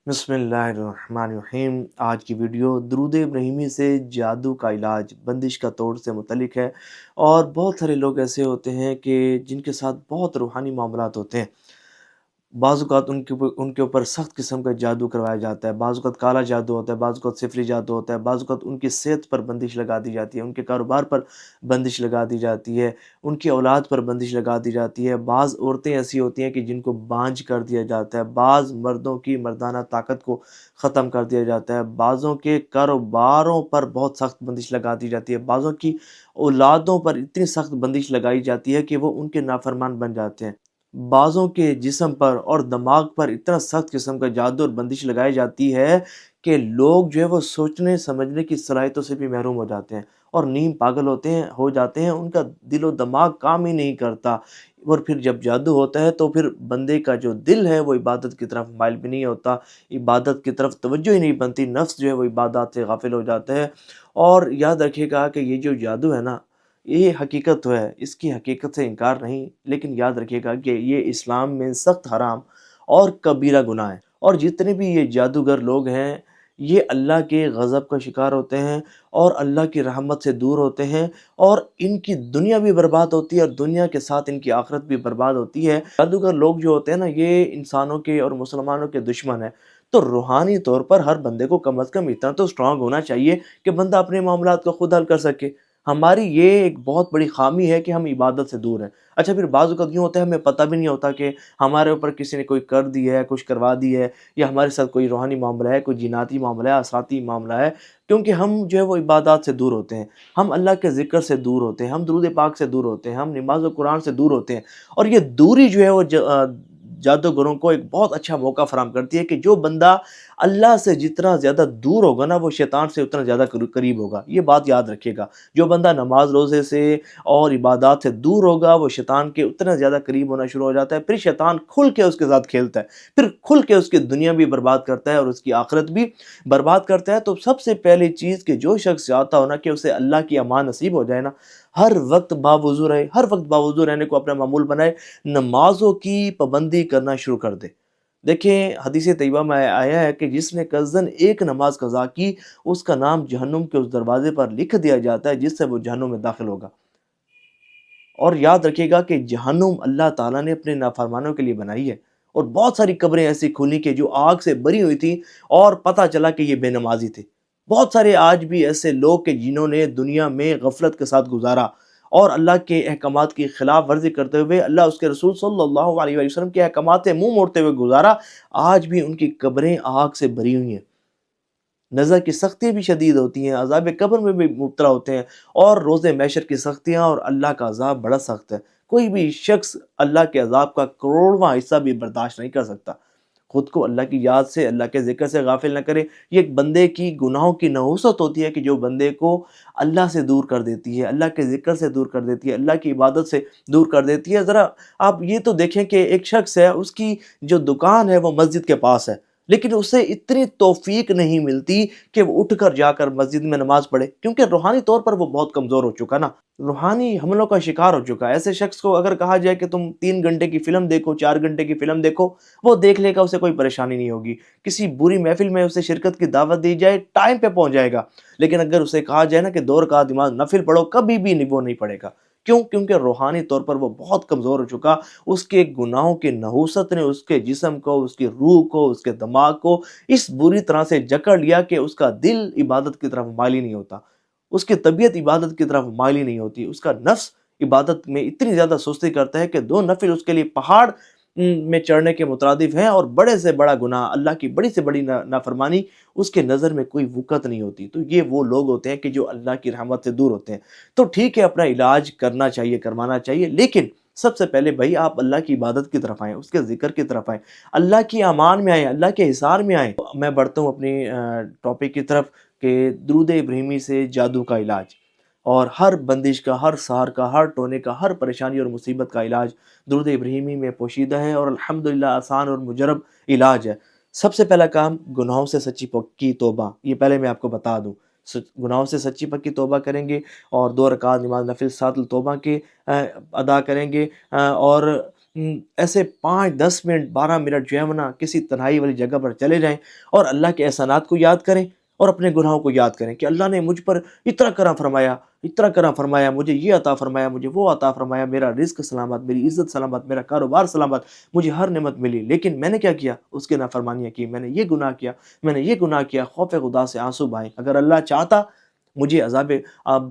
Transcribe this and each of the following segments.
बिस्मिल्लाहिर्रहमानिर्रहीम। आज की वीडियो दुरूद इब्राहिमी से जादू का इलाज, बंदिश का तोड़ से मुतल्लिक है। और बहुत सारे लोग ऐसे होते हैं कि जिनके साथ बहुत रूहानी मामलात होते हैं। बाज़ औक़ात उनके ऊपर सख्त किस्म का जादू करवाया जाता है, बाज़ औक़ात काला जादू होता है, बाज़ औक़ात सिफ़री जादू होता है, बाज़ औक़ात उनकी सेहत पर बंदिश लगा दी जाती है, उनके कारोबार पर बंदिश लगा दी जाती है, उनकी औलाद पर बंदिश लगा दी जाती है। बाज़ औरतें ऐसी होती हैं कि जिनको बांझ कर दिया जाता है, बाज़ मर्दों की मर्दाना ताकत को ख़त्म कर दिया जाता है, बाज़ों के कारोबारों पर बहुत सख्त बंदिश लगा दी जाती है, बाज़ों की औलादों पर इतनी सख्त बंदिश लगाई जाती है कि वो उनके नाफ़रमान बन जाते हैं। बाज़ों के जिस्म पर और दिमाग पर इतना सख्त किस्म का जादू और बंदिश लगाई जाती है कि लोग जो है वो सोचने समझने की सलाहियतों से भी महरूम हो जाते हैं और नीम पागल हो जाते हैं, उनका दिलो दिमाग काम ही नहीं करता। और फिर जब जादू होता है तो फिर बंदे का जो दिल है वो इबादत की तरफ माइल भी नहीं होता, इबादत की तरफ तवज्जो ही नहीं बनती, नफ्स जो है वो इबादत से गाफिल हो जाता है। और याद रखिएगा कि ये जो जादू है ना, ये हकीकत तो है, इसकी हकीकत से इनकार नहीं, लेकिन याद रखिएगा कि ये इस्लाम में सख्त हराम और कबीरा गुनाह है। और जितने भी ये जादूगर लोग हैं, ये अल्लाह के गज़ब का शिकार होते हैं और अल्लाह की रहमत से दूर होते हैं, और इनकी दुनिया भी बर्बाद होती है और दुनिया के साथ इनकी आखिरत भी बर्बाद होती है। जादूगर लोग जो होते हैं ना, ये इंसानों के और मुसलमानों के दुश्मन हैं। तो रूहानी तौर पर हर बंदे को कम अज़ कम इतना तो स्ट्रॉन्ग होना चाहिए कि बंदा अपने मामलात को खुद हल कर सके। हमारी ये एक बहुत बड़ी ख़ामी है कि हम इबादत से दूर हैं। अच्छा, फिर बाज़ औक़ात यूँ होता है, हमें पता भी नहीं होता कि हमारे ऊपर किसी ने कोई कर दी है, कुछ करवा दी है, या हमारे साथ कोई रूहानी मामला है, कोई जिनाती मामला है, असराती मामला है, क्योंकि हम जो है वो इबादत से दूर होते हैं। हम अल्लाह के ज़िक्र से दूर होते हैं, हम दुरूद पाक से दूर होते हैं, हम नमाज़ और कुरान से दूर होते हैं। और ये दूरी जो है वो जादूगरों को एक बहुत अच्छा मौका फ़राहम करती है कि जो बंदा अल्लाह से जितना ज़्यादा दूर होगा ना, वो शैतान से उतना ज़्यादा करीब होगा। ये बात याद रखिएगा। जो बंदा नमाज रोज़े से और इबादत से दूर होगा, वो शैतान के उतना ज़्यादा करीब होना शुरू हो जाता है। फिर शैतान खुल के उसके साथ खेलता है, फिर खुल के उसकी दुनिया भी बर्बाद करता है और उसकी आखिरत भी बर्बाद करता है। तो सबसे पहली चीज़ कि जो शख्स चाहता हो ना कि उसे अल्लाह की अमान नसीब हो जाए ना, हर वक्त बावुज़ू रहे, हर वक्त बावुज़ू रहने को अपना मामूल बनाए, नमाज़ों की पाबंदी करना शुरू कर दे। देखिए, हदीस तैयबा में आया है कि जिसने कज़न एक नमाज कज़ा की, उसका नाम जहन्नुम के उस दरवाज़े पर लिख दिया जाता है जिससे वो जहन्नुम में दाखिल होगा। और याद रखिएगा कि जहन्नुम अल्लाह ताला ने अपने नाफरमानों के लिए बनाई है, और बहुत सारी कब्रें ऐसी खुली कि जो आग से भरी हुई थी और पता चला कि ये बेनमाज़ी थे। बहुत सारे आज भी ऐसे लोग कि जिन्होंने दुनिया में गफलत के साथ गुजारा और अल्लाह के अहकामात की खिलाफ वर्जी करते हुए, अल्लाह उसके रसूल सल्लल्लाहु अलैहि वसल्लम के अहकामात से मुँह मोड़ते हुए गुजारा, आज भी उनकी कब्रें आग से भरी हुई हैं। नज़र की सख्ती भी शदीद होती हैं, अज़ाब कब्र में भी मुब्तला होते हैं, और रोज़े महशर की सख्तियाँ और अल्लाह का अज़ाब बड़ा सख्त है। कोई भी शख्स अल्लाह के अज़ाब का करोड़वां हिस्सा भी बर्दाश्त नहीं कर सकता। खुद को अल्लाह की याद से, अल्लाह के ज़िक्र से गाफिल न करे। ये एक बंदे की गुनाहों की नहुसत होती है कि जो बंदे को अल्लाह से दूर कर देती है, अल्लाह के ज़िक्र से दूर कर देती है, अल्लाह की इबादत से दूर कर देती है। ज़रा आप ये तो देखें कि एक शख्स है, उसकी जो दुकान है वो मस्जिद के पास है, लेकिन उसे इतनी तौफ़ीक नहीं मिलती कि वो उठकर जाकर मस्जिद में नमाज़ पढ़े, क्योंकि रूहानी तौर पर वो बहुत कमज़ोर हो चुका ना, रूहानी हमलों का शिकार हो चुका है। ऐसे शख्स को अगर कहा जाए कि तुम 3 घंटे की फ़िल्म देखो, 4 घंटे की फ़िल्म देखो, वो देख लेगा, उसे कोई परेशानी नहीं होगी। किसी बुरी महफ़िल में उसे शिरकत की दावत दी जाए, टाइम पे पहुँच जाएगा। लेकिन अगर उसे कहा जाए ना कि 2 रकात नमाज़ नफ़िल पढ़ो, कभी भी नहीं, वो नहीं पढ़ेगा। क्यों? क्योंकि रूहानी तौर पर वो बहुत कमज़ोर हो चुका। उसके गुनाहों की नहूसत ने उसके जिस्म को, उसकी रूह को, उसके दिमाग को इस बुरी तरह से जकड़ लिया कि उसका दिल इबादत की तरफ माइल ही नहीं होता। उसकी तबीयत इबादत की तरफ माइल ही नहीं होती। उसका नफ्स इबादत में इतनी ज़्यादा सुस्ती करता है कि 2 नफ़िल उसके लिए पहाड़ में चढ़ने के मुतरादिफ हैं, और बड़े से बड़ा गुनाह, अल्लाह की बड़ी से बड़ी नाफरमानी उसके नज़र में कोई वक़्त नहीं होती। तो ये वो लोग होते हैं कि जो अल्लाह की रहमत से दूर होते हैं। तो ठीक है, अपना इलाज करना चाहिए, करवाना चाहिए, लेकिन सबसे पहले भई आप अल्लाह की इबादत की तरफ आएँ, उसके ज़िक्र की तरफ आएँ, अल्लाह की अमान में आएँ, अल्लाह के हिसार में आएँ। मैं बढ़ता हूँ अपनी टॉपिक की तरफ कि दुरूद इब्राहिमी से जादू का इलाज, और हर बंदिश का, हर सहार का, हर टोने का, हर परेशानी और मुसीबत का इलाज दुरूद इब्राहिमी में पोशीदा है, और अल्हम्दुलिल्लाह आसान और मुजरब इलाज है। सबसे पहला काम, गुनाहों से सच्ची पक्की तौबा, ये पहले मैं आपको बता दूँ। गुनाहों से सच्ची पक्की तौबा करेंगे और 2 रकात नमाज़ नफ़िल साथ तौबा के अदा करेंगे, और ایسے 5 10 منٹ 12 منٹ جو ہے وہ نا کسی تنہائی والی جگہ پر چلے جائیں اور اللہ کے احسانات کو یاد کریں اور اپنے گناہوں کو یاد کریں کہ اللہ نے مجھ پر اتنا کرم فرمایا، اتنا کرم فرمایا، مجھے یہ عطا فرمایا، مجھے وہ عطا فرمایا، میرا رزق سلامت، میری عزت سلامت، میرا کاروبار سلامت، مجھے ہر نعمت ملی، لیکن میں نے کیا کیا؟ اس کے نافرمانیاں کی، میں نے یہ گناہ کیا، میں نے یہ گناہ کیا، خوف خدا سے آنسو بہائے۔ اگر اللہ چاہتا مجھے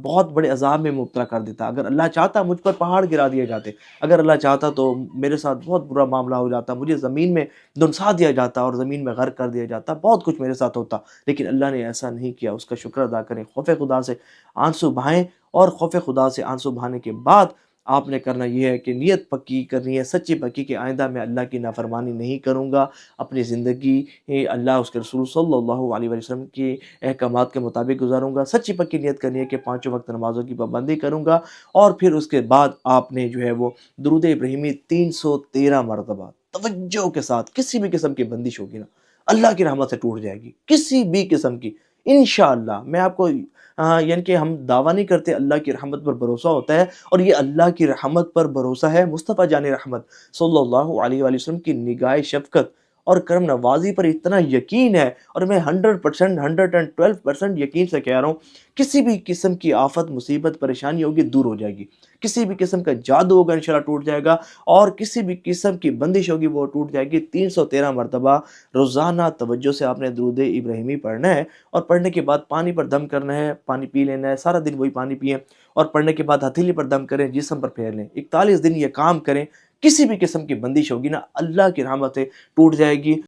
بہت بڑے عذاب میں مبتلا کر دیتا، اگر اللہ چاہتا مجھ پر پہاڑ گرا دیے جاتے، اگر اللہ چاہتا تو میرے ساتھ بہت برا معاملہ ہو جاتا، مجھے زمین میں دنسا دیا جاتا اور زمین میں غرق کر دیا جاتا، بہت کچھ میرے ساتھ ہوتا، لیکن اللہ نے ایسا نہیں کیا۔ اس کا شکر ادا کریں، خوف خدا سے آنسو بہائیں، اور خوف خدا سے آنسو بہانے کے بعد آپ نے کرنا یہ ہے کہ نیت پکی کرنی ہے، سچی پکی، کہ آئندہ میں اللہ کی نافرمانی نہیں کروں گا، اپنی زندگی اللہ اس کے رسول صلی اللہ علیہ وسلم کی احکامات کے مطابق گزاروں گا۔ سچی پکی نیت کرنی ہے کہ 5 وقت نمازوں کی پابندی کروں گا، اور پھر اس کے بعد آپ نے جو ہے وہ درود ابراہیمی 313 مرتبہ توجہ کے ساتھ، کسی بھی قسم کی بندش ہوگی نا اللہ کی رحمت سے ٹوٹ جائے گی، کسی بھی قسم کی، انشاءاللہ۔ میں آپ کو یعنی کہ ہم دعویٰ نہیں کرتے، اللہ کی رحمت پر بھروسہ ہوتا ہے، اور یہ اللہ کی رحمت پر بھروسہ ہے، مصطفیٰ جان رحمت صلی اللہ علیہ وآلہ وسلم کی نگاہ شفقت اور کرم نوازی پر اتنا یقین ہے، اور میں 100% 112% یقین سے کہہ رہا ہوں، کسی بھی قسم کی آفت، مصیبت، پریشانی ہوگی دور ہو جائے گی، کسی بھی قسم کا جادو ہوگا انشاءاللہ ٹوٹ جائے گا، اور کسی بھی قسم کی بندش ہوگی وہ ٹوٹ جائے گی۔ 313 مرتبہ روزانہ توجہ سے آپ نے درود ابراہیمی پڑھنا ہے، اور پڑھنے کے بعد پانی پر دم کرنا ہے، پانی پی لینا ہے، سارا دن وہی پانی پئیں، اور پڑھنے کے بعد ہتھیلی پر دم کریں، جسم پر پھیر لیں، 41 دن یہ کام کریں، کسی بھی قسم کی بندش ہوگی نا اللہ کی رحمت سے ٹوٹ جائے گی۔